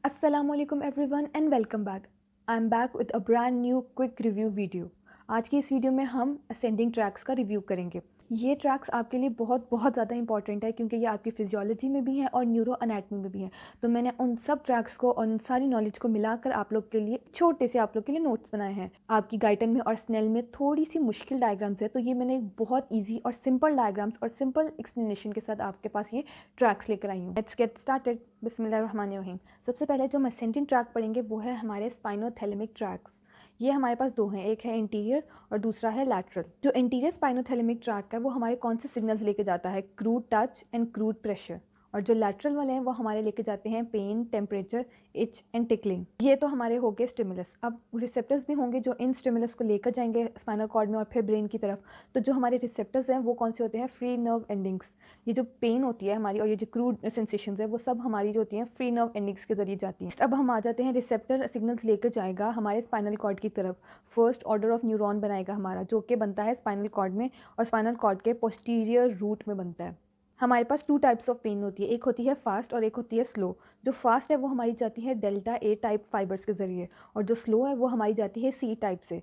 Assalamualaikum everyone and welcome back. I'm back with a brand new quick review video. आज की इस video में हम असेंडिंग ट्रैक्स का रिव्यू करेंगे। ये ट्रैक्स आपके लिए बहुत बहुत ज़्यादा इंपॉर्टेंट है क्योंकि ये आपकी फिजियोलॉजी में भी है और न्यूरो एनाटमी में भी है। तो मैंने उन सब ट्रैक्स को और उन सारी नॉलेज को मिलाकर आप लोग के लिए छोटे से आप लोग के लिए नोट्स बनाए हैं। आपकी गाइटन में और स्नेल में थोड़ी सी मुश्किल डायग्राम्स है, तो ये मैंने बहुत ईजी और सिंपल डायग्राम्स और सिंपल एक्सप्लेनेशन के साथ आपके पास ये ट्रैक्स लेकर आई हूँ। Let's get started. बिस्मिल्लाहिर्रहमानिर्रहीम। सबसे पहले जो हम असेंडिंग ट्रैक पढ़ेंगे वो है हमारे स्पाइनोथैलेमिक ट्रैक्स। ये हमारे पास दो हैं, एक है इंटीरियर और दूसरा है लैटरल। जो इंटीरियर स्पाइनोथैलेमिक ट्रैक है वो हमारे कौन से सिग्नल्स लेके जाता है? Crude touch and crude pressure. और जो लैटरल वाले हैं वो हमारे लेके जाते हैं pain, temperature, itch and tickling. ये तो हमारे हो गए स्टिमुलस। अब रिसेप्टर्स भी होंगे जो इन स्टिमुलस को लेकर जाएंगे स्पाइनल कॉर्ड में और फिर ब्रेन की तरफ। तो जो हमारे रिसेप्टर्स हैं वो कौन से होते हैं? Free nerve endings. ये जो पेन होती है हमारी और ये जो क्रूड सेंसेशंस है वो सब हमारी जो होती हैं फ्री नर्व एंडिंग्स के जरिए जाती हैं। अब हम आ जाते हैं रिसेप्टर सिग्नल्स लेकर जाएगा हमारे स्पाइनल कॉर्ड की तरफ। फर्स्ट ऑर्डर ऑफ न्यूरॉन बनाएगा हमारा, जो कि बनता है स्पाइनल कॉर्ड में और स्पाइनल कॉर्ड के पोस्टीरियर रूट में बनता है। हमारे पास टू टाइप्स ऑफ पेन होती है, एक होती है फास्ट और एक होती है स्लो। जो फास्ट है वो हमारी जाती है डेल्टा ए टाइप फाइबर्स के ज़रिए और जो स्लो है वो हमारी जाती है सी टाइप से।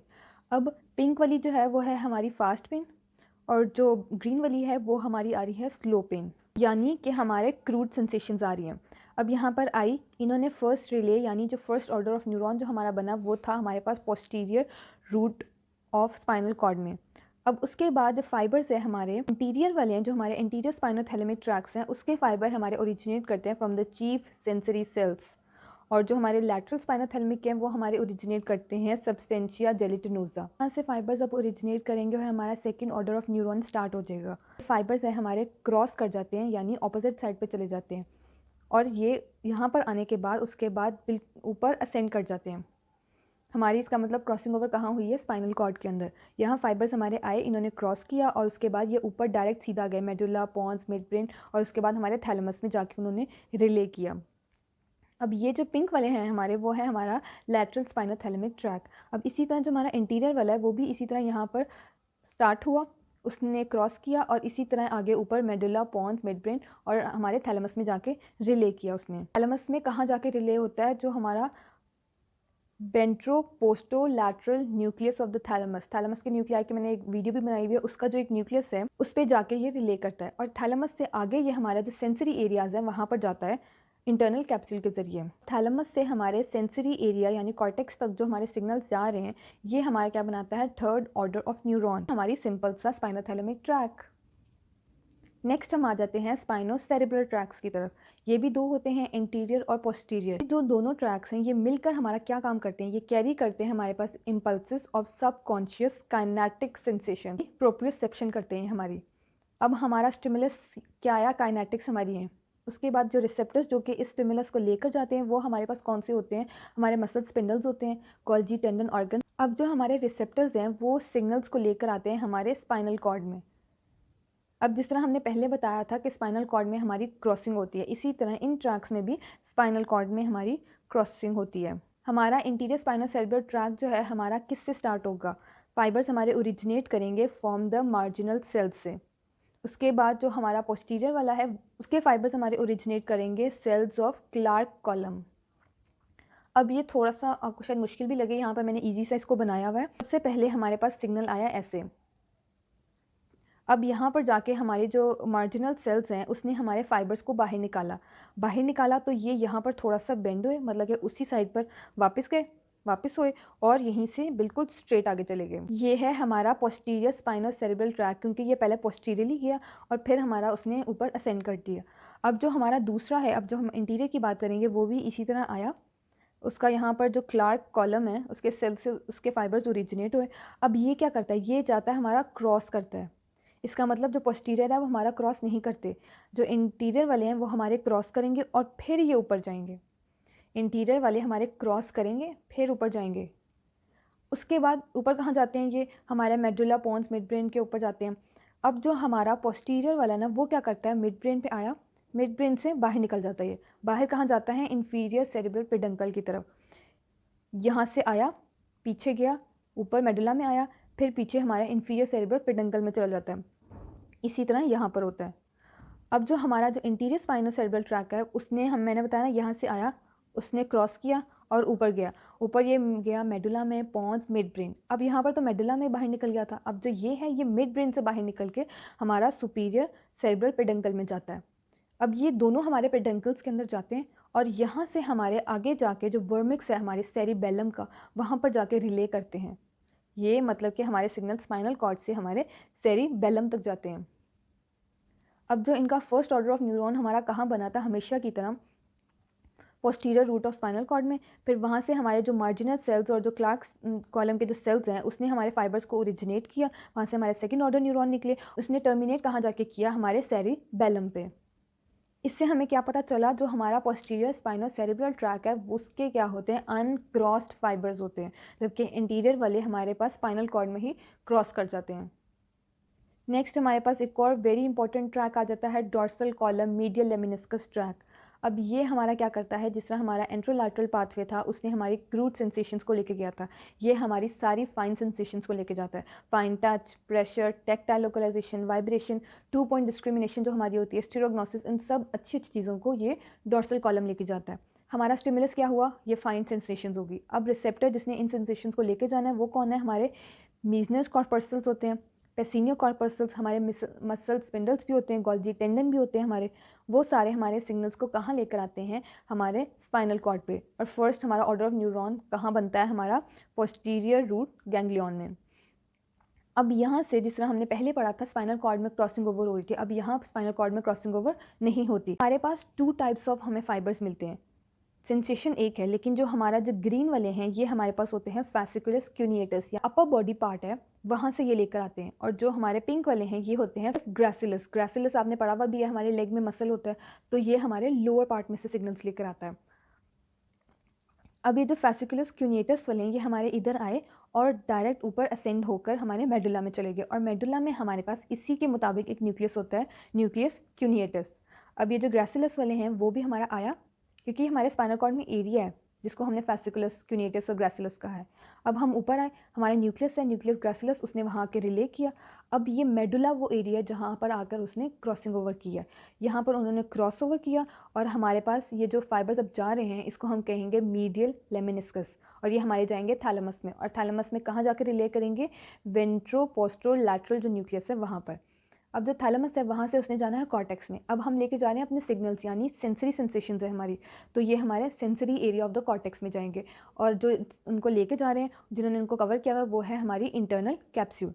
अब पिंक वाली जो है वो है हमारी फास्ट पेन और जो ग्रीन वाली है वो हमारी आ रही है स्लो पेन, यानी कि हमारे क्रूड सेंसेशंस आ रही हैं। अब यहाँ पर आई इन्होंने फर्स्ट रिले यानी जो फर्स्ट ऑर्डर ऑफ न्यूरॉन जो हमारा बना वो था हमारे पास posterior root of spinal cord में। अब उसके बाद जो फाइबर्स है हमारे इंटीरियर वाले हैं, जो हमारे इंटीरियर स्पाइनोथैलेमिक ट्रैक्स हैं, उसके फाइबर हमारे ओरिजिनेट करते हैं from the chief sensory sales. और जो हमारे लैटरल स्पाइनोथैलेमिक हैं वो हमारे ओरिजिनेट करते हैं सब्सटेंशिया जेलिटिनोजा। यहाँ से फाइबर्स अब ओरिजिनेट करेंगे और हमारा second order of neuron start हो जाएगा। फाइबर्स है हमारे क्रॉस कर जाते हैं यानी ऑपोजिट साइड पे चले जाते हैं और ये यहाँ पर आने के बाद उसके बाद ऊपर असेंड कर जाते हैं। हमारी इसका मतलब क्रॉसिंग ओवर कहाँ हुई है? स्पाइनल कॉर्ड के अंदर। यहाँ फाइबर्स हमारे आए, इन्होंने क्रॉस किया और उसके बाद ये ऊपर डायरेक्ट सीधा गए मेडुला, पॉन्स, मिड ब्रेन और उसके बाद हमारे थैलेमस में जाके उन्होंने रिले किया। अब ये जो पिंक वाले हैं हमारे वो है हमारा लैटरल स्पाइनोथैलेमिक ट्रैक। अब इसी तरह जो हमारा इंटीरियर वाला है वो भी इसी तरह यहाँ पर स्टार्ट हुआ, उसने क्रॉस किया और इसी तरह आगे ऊपर मेडुला, पॉन्स, मिड ब्रेन और हमारे थैलेमस में जाके रिले किया उसने। थैलेमस में कहाँ जाके रिले होता है? जो हमारा ventroposterolateral nucleus of the thalamus. Thalamus के न्यूक्लियाई की मैंने एक वीडियो भी बनाई हुई है, उसका जो एक न्यूक्लियस है उस पर जाके ये रिले करता है और थैलेमस से आगे ये हमारा जो सेंसरी एरियाज है वहाँ पर जाता है इंटरनल कैप्सूल के जरिए। थैलेमस से हमारे सेंसरी एरिया यानी कॉर्टेक्स तक जो हमारे सिग्नल्स जा रहे हैं ये हमारा क्या बनाता है? थर्ड ऑर्डर ऑफ न्यूरॉन, हमारी सिंपल सा स्पाइनोथैलेमिक ट्रैक। नेक्स्ट हम आ जाते हैं स्पाइनोसेरेब्रल ट्रैक्स की तरफ। ये भी दो होते हैं, इंटीरियर और पोस्टीरियर। जो दोनों ट्रैक्स हैं ये मिलकर हमारा क्या काम करते हैं? ये कैरी करते हैं हमारे पास impulses of subconscious kinetic sensation, proprioception करते हैं हमारी। अब हमारा स्टिमुलस क्या आया? काइनेटिक्स हमारी है। उसके बाद जो रिसेप्टर्स जो कि इस स्टिमुलस को लेकर जाते हैं वो हमारे पास कौन से होते हैं? हमारे मसल स्पिंडल्स होते हैं, गोल्जी टेंडन ऑर्गन। अब जो हमारे रिसेप्टर्स हैं वो सिग्नल्स को लेकर आते हैं हमारे स्पाइनल कॉर्ड में। अब जिस तरह हमने पहले बताया था कि स्पाइनल कॉर्ड में हमारी क्रॉसिंग होती है, इसी तरह इन ट्रैक्स में भी स्पाइनल कॉर्ड में हमारी क्रॉसिंग होती है। हमारा इंटीरियर स्पाइनोसेरेब्रल ट्रैक जो है हमारा किससे स्टार्ट होगा? फाइबर्स हमारे ओरिजिनेट करेंगे फ्रॉम द मार्जिनल सेल्स से। उसके बाद जो हमारा पोस्टीरियर वाला है उसके फाइबर्स हमारे ओरिजिनेट करेंगे सेल्स ऑफ क्लार्क कॉलम। अब ये थोड़ा सा आपको शायद मुश्किल भी लगे, यहाँ पर मैंने ईजी सा इसको बनाया हुआ है। सबसे पहले हमारे पास सिग्नल आया ऐसे। अब यहाँ पर जाके हमारे जो मार्जिनल सेल्स हैं उसने हमारे फाइबर्स को बाहर निकाला। बाहर निकाला तो ये यहाँ पर थोड़ा सा बेंड हुए, मतलब कि उसी साइड पर वापस गए, वापस हुए और यहीं से बिल्कुल स्ट्रेट आगे चले गए। ये है हमारा पोस्टीरियर स्पाइनोसेरेब्रल ट्रैक, क्योंकि ये पहले पोस्टीरियरली गया और फिर हमारा उसने ऊपर असेंड कर दिया। अब जो हमारा दूसरा है, अब जो हम इंटीरियर की बात करेंगे वो भी इसी तरह आया। उसका यहाँ पर जो क्लार्क कॉलम है उसके सेल से उसके फाइबर्स ओरिजिनेट हुए। अब ये क्या करता है? ये जाता है हमारा क्रॉस करता है। इसका मतलब जो पोस्टीरियर है वो हमारा क्रॉस नहीं करते, जो इंटीरियर वाले हैं वो हमारे क्रॉस करेंगे और फिर ये ऊपर जाएंगे। इंटीरियर वाले हमारे क्रॉस करेंगे फिर ऊपर जाएंगे। उसके बाद ऊपर कहाँ जाते हैं? ये हमारे मेडुला, पॉन्स, मिड ब्रेन के ऊपर जाते हैं। अब जो हमारा पोस्टीरियर वाला ना वो क्या करता है? मिड ब्रेन पे आया, मिड ब्रेन से बाहर निकल जाता है। ये बाहर कहाँ जाता है? इंफीरियर सेरेब्रल पेडंकल की तरफ। यहाँ से आया, पीछे गया, ऊपर मेडुला में आया, फिर पीछे हमारे इंफीरियर सेरेब्रल पेडंकल में चला जाता है। इसी तरह यहाँ पर होता है। अब जो हमारा जो इंटीरियर स्पाइनोसेरेब्रल ट्रैक है उसने मैंने बताया ना यहाँ से आया, उसने क्रॉस किया और ऊपर गया, ऊपर ये गया मेडुला में, पॉन्स, मिड ब्रेन। अब यहाँ पर तो मेडुला में बाहर निकल गया था, अब जो ये है ये मिड ब्रेन से बाहर निकल के हमारा सुपीरियर सेरेब्रल पेडंकल में जाता है। अब ये दोनों हमारे पेडंकल्स के अंदर जाते हैं और यहाँ से हमारे आगे जाके जो वर्मिक्स है हमारे सेरिबेलम का, वहाँ पर जाके रिले करते हैं। ये मतलब कि हमारे सिग्नल स्पाइनल कॉर्ड से हमारे सेरिबेलम तक जाते हैं। अब जो इनका फर्स्ट ऑर्डर ऑफ न्यूरॉन हमारा कहाँ बना था, हमेशा की तरह posterior root of spinal cord में। फिर वहाँ से हमारे जो मार्जिनल सेल्स और जो क्लार्क्स कॉलम के जो सेल्स हैं उसने हमारे फाइबर्स को ओरिजिनेट किया, वहाँ से हमारे सेकंड ऑर्डर न्यूरॉन निकले, उसने टर्मिनेट कहाँ जाके किया, हमारे सेरिबेलम पे। इससे हमें क्या पता चला, जो हमारा पोस्टीरियर स्पाइनोसेरेब्रल ट्रैक है उसके क्या होते हैं, अनक्रॉस्ड फाइबर्स होते हैं, जबकि इंटीरियर वाले हमारे पास स्पाइनल कॉर्ड में ही क्रॉस कर जाते हैं। नेक्स्ट हमारे पास एक और वेरी इंपॉर्टेंट ट्रैक आ जाता है, dorsal column medial lemniscus track. अब ये हमारा क्या करता है, जिस तरह हमारा एंट्रोलैटरल पाथवे था उसने हमारी क्रूड सेंसेशंस को लेके गया था, ये हमारी सारी फाइन सेंसेशंस को लेके जाता है। Fine touch, pressure, tactile localisation, vibration, 2 point discrimination जो हमारी होती है, स्टीरोग्नोसिस, इन सब अच्छी अच्छी चीज़ों को ये डॉर्सल कॉलम लेके जाता है। हमारा स्टिमुलस क्या हुआ, ये फाइन सेंसेशंस होगी। अब रिसेप्टर जिसने इन सेंसेशंस को लेके जाना है वो कौन है, हमारे मीजनस कॉर्पस्कल्स होते हैं, पेसिनियो कॉर्पस्कल्स, हमारे मसल स्पिंडल्स भी होते हैं, गोल्जी टेंडन भी होते हैं हमारे। वो सारे हमारे सिग्नल्स को कहाँ लेकर आते हैं, हमारे स्पाइनल कॉर्ड पे। और फर्स्ट हमारा ऑर्डर ऑफ न्यूरॉन कहाँ बनता है, हमारा पोस्टीरियर रूट गैंग्लियन में। अब यहाँ से जिस तरह हमने पहले पढ़ा था स्पाइनल कॉर्ड में क्रॉसिंग ओवर हो रही थी, अब यहाँ स्पाइनल कॉर्ड में क्रॉसिंग ओवर नहीं होती। हमारे पास 2 टाइप्स ऑफ हमें फाइबर्स मिलते हैं, सेंसेशन एक है, लेकिन जो हमारा जो ग्रीन वाले हैं ये हमारे पास होते हैं फैसिकुलस क्यूनिएटस, या अपर बॉडी पार्ट है वहाँ से ये लेकर आते हैं। और जो हमारे पिंक वाले हैं ये होते हैं ग्रासिलस। ग्रासिलस आपने पढ़ा हुआ भी है, हमारे लेग में मसल होता है, तो ये हमारे लोअर पार्ट में से सिग्नल्स लेकर आता है। अब ये जो फैसिकुलस क्यूनिएटस वाले हैं ये हमारे इधर आए और डायरेक्ट ऊपर असेंड होकर हमारे मेडुला में चले गए, और मेडुला में हमारे पास इसी के मुताबिक एक न्यूक्लियस होता है, न्यूक्लियस क्यूनिएटस। अब ये जो ग्रासिलस वाले हैं वो भी हमारा आया, क्योंकि हमारे स्पाइनल कॉर्ड में एरिया है जिसको हमने फैसिकुलस क्यूनिएटस और ग्रासिलस कहा है। अब हम ऊपर आए, हमारा न्यूक्लियस है, न्यूक्लियस ग्रासिलस, उसने वहाँ के रिले किया। अब ये मेडुला वो एरिया जहाँ पर आकर उसने क्रॉसिंग ओवर किया, यहाँ पर उन्होंने क्रॉस ओवर किया, और हमारे पास ये जो फाइबर्स अब जा रहे हैं इसको हम कहेंगे मीडियल लेमिनिस्कस, और ये हमारे जाएंगे थैलेमस में, और थैलेमस में कहाँ जाकर रिले करेंगे, वेंट्रो पोस्ट्रो लैटरल जो न्यूक्लियस है वहाँ पर। अब जो थैलेमस है वहाँ से उसने जाना है कॉर्टेक्स में। अब हम लेके जा रहे हैं अपने सिग्नल्स, यानी सेंसरी सेंसेशंस है हमारी, तो ये हमारे sensory area of the cortex में जाएंगे, और जो उनको लेके जा रहे हैं, जिन्होंने उनको कवर किया हुआ वो है हमारी इंटरनल कैप्सूल।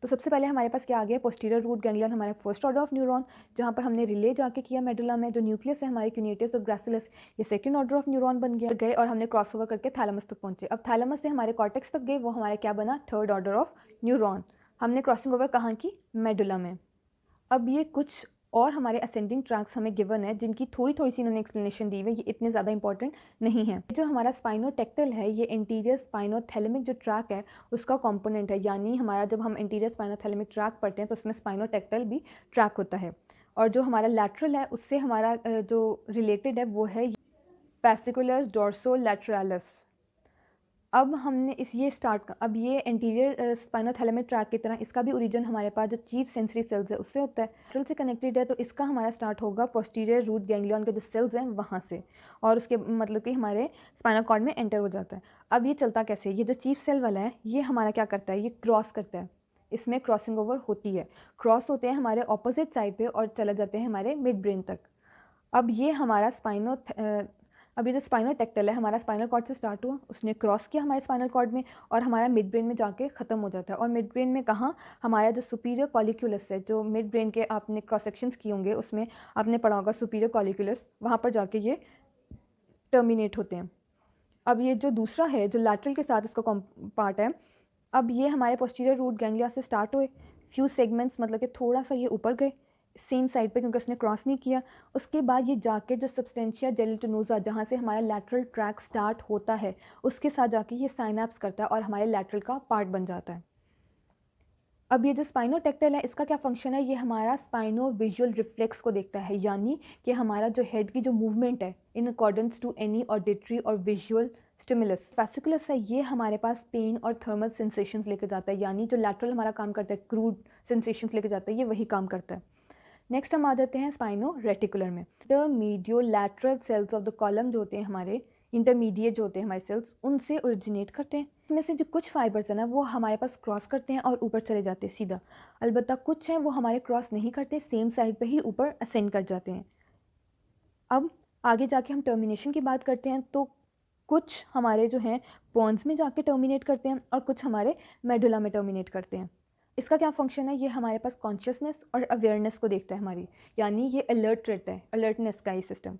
तो सबसे पहले हमारे पास क्या आ गया, पोस्टीरियर रूट गैंग्लियन, हमारा फर्स्ट ऑर्डर ऑफ न्यूरॉन, जहाँ पर हमने रिले जाके किया मेडुला में। जो न्यूक्लियस है हमारे क्यूनिएटस और ग्रासिलस, ये सेकंड ऑर्डर ऑफ न्यूरॉन बन गए, और हमने क्रॉस ओवर करके थैलेमस तक पहुंचे। अब थैलेमस से हमारे कॉर्टेक्स तक गए, वो हमारे क्या बना, थर्ड ऑर्डर ऑफ न्यूरॉन। हमने क्रॉसिंग ओवर कहाँ की, मेडुला में। अब ये कुछ और हमारे असेंडिंग ट्रैक्स हमें गिवन है, जिनकी थोड़ी थोड़ी सी इन्होंने एक्सप्लेनेशन दी है, ये इतने ज़्यादा इंपॉर्टेंट नहीं है। जो हमारा स्पाइनोटेक्टल है ये इंटीरियर स्पाइनोथैलेमिक जो ट्रैक है उसका कंपोनेंट है, यानी हमारा जब हम इंटीरियर स्पाइनोथैलेमिक ट्रैक पढ़ते हैं तो उसमें स्पाइनोटेक्टल भी ट्रैक होता है। और जो हमारा लैटरल है उससे हमारा जो रिलेटेड है वो है फैसिकुलर डोर्सो लैटरलिस। अब हमने ये स्टार्ट, अब ये एंटीरियर स्पाइनोथैलेमिक ट्रैक की तरह इसका भी ओरिजिन हमारे पास जो चीफ सेंसरी सेल्स है उससे होता है, लेटरल से कनेक्टेड है, तो इसका हमारा स्टार्ट होगा पोस्टीरियर रूट गैंग्लियन के जो सेल्स हैं वहाँ से, और उसके मतलब कि हमारे स्पाइनल कॉर्ड में एंटर हो जाता है। अब ये चलता कैसे, ये जो चीफ सेल वाला है ये हमारा क्या करता है, ये क्रॉस करता है, इसमें क्रॉसिंग ओवर होती है, क्रॉस होते हैं हमारे ऑपोजिट साइड पे और चले जाते हैं हमारे मिड ब्रेन तक। अब ये हमारा अब ये जो स्पाइनोटेक्टल है हमारा स्पाइनल कॉर्ड से स्टार्ट हुआ, उसने क्रॉस किया हमारे स्पाइनल कॉर्ड में, और हमारा मिड ब्रेन में जाके ख़त्म हो जाता है। और मिड ब्रेन में कहाँ, हमारा जो सुपीरियर कॉलिक्यूलस है, जो मिड ब्रेन के आपने क्रॉस सेक्शंस किए होंगे उसमें आपने पढ़ा होगा सुपीरियर कॉलिक्यूलस, वहाँ पर जाके ये टर्मिनेट होते हैं। अब ये जो दूसरा है जो लैटरल के साथ इसका पार्ट है, अब ये हमारे पोस्टीरियर रूट गैंग्लिया से स्टार्ट हुए, फ्यू सेगमेंट्स मतलब कि थोड़ा सा ये ऊपर गए सेम साइड पे क्योंकि उसने क्रॉस नहीं किया। उसके बाद ये जाके जो सब्सटेंशिया जेलिटोनोसा जहाँ से हमारा लैटरल ट्रैक स्टार्ट होता है उसके साथ जाके ये साइनैप्स करता है और हमारे लैटरल का पार्ट बन जाता है। अब ये जो स्पाइनोटेक्टल है इसका क्या फंक्शन है, ये हमारा स्पाइनो विजुअल रिफ्लेक्स को देखता है, यानी कि हमारा जो हेड की जो मूवमेंट है in accordance to any auditory और विजुअल स्टिमुलस। फैसिकुलस है ये हमारे पास पेन और थर्मल सेंसेशंस लेके जाता है, यानी जो लैटरल हमारा काम करता है क्रूड सेंसेशंस लेके जाता है ये वही काम करता है। नेक्स्ट हम आ जाते हैं स्पाइनो रेटिकुलर में। The mediolateral cells of the column जो होते हैं हमारे इंटरमीडिएट जो होते हैं हमारे सेल्स, उनसे ओरिजिनेट करते हैं। इसमें से जो कुछ फाइबर्स हैं ना वो हमारे पास क्रॉस करते हैं और ऊपर चले जाते हैं सीधा। अलबत्ता कुछ हैं वो हमारे क्रॉस नहीं करते, सेम साइड पे ही ऊपर असेंड कर जाते हैं। अब आगे जाके हम टर्मिनेशन की बात करते हैं, तो कुछ हमारे जो हैं बोन्स में जाके टर्मिनेट करते हैं और कुछ हमारे मेडुला में टर्मिनेट करते हैं। इसका क्या फंक्शन है, ये हमारे पास कॉन्शियसनेस और अवेयरनेस को देखता है हमारी, यानी ये अलर्ट रहता है, अलर्टनेस का ये सिस्टम।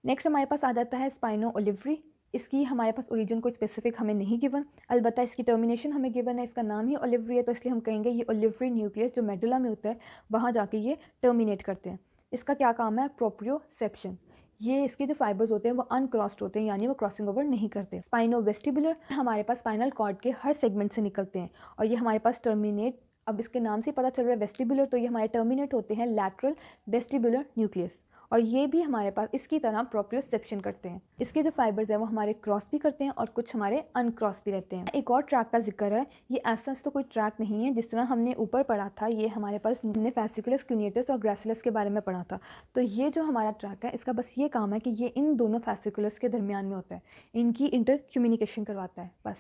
नेक्स्ट हमारे पास आ जाता है स्पाइनो ओलिवरी। इसकी हमारे पास ओरिजिन कोई स्पेसिफिक हमें नहीं गिवन, अलबत्ता इसकी टर्मिनेशन हमें गिवन है, इसका नाम ही ओलिवरी है, तो इसलिए हम कहेंगे ये ओलिवरी न्यूक्लियस जो मेडुला में होता है वहाँ जाके ये टर्मिनेट करते हैं। इसका क्या काम है, प्रोप्रियोसेप्शन। ये इसके जो फाइबर्स होते हैं वो अनक्रॉस्ड होते हैं, यानी वो क्रॉसिंग ओवर नहीं करते। स्पाइनो वेस्टिबुलर हमारे पास स्पाइनल कॉर्ड के हर सेगमेंट से निकलते हैं और ये हमारे पास टर्मिनेट, अब इसके नाम से पता चल रहा है वेस्टिबुलर, तो ये हमारे टर्मिनेट होते हैं लैटरल वेस्टिबुलर न्यूक्लियस, और ये भी हमारे पास इसकी तरह प्रोप्रियोसेप्शन करते हैं। इसके जो फाइबर्स हैं वो हमारे क्रॉस भी करते हैं और कुछ हमारे अनक्रॉस भी रहते हैं। एक और ट्रैक का जिक्र है, ये ऐसा तो कोई ट्रैक नहीं है, जिस तरह हमने ऊपर पढ़ा था, ये हमारे पास हमने फैसिकुलस, क्यूनेटस और ग्रेसिलस के बारे में पढ़ा था। तो ये जो हमारा ट्रैक है इसका बस ये काम है कि ये इन दोनों फैसिकुलस के दरमियान में होता है, इनकी इंटर कम्युनिकेशन करवाता है। बस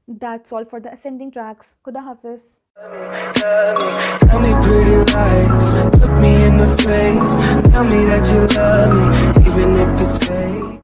that's all for the ascending tracks. खुदा हाफिज़। Tell me pretty lies, look me in the face, tell me that you love me, even if it's fake.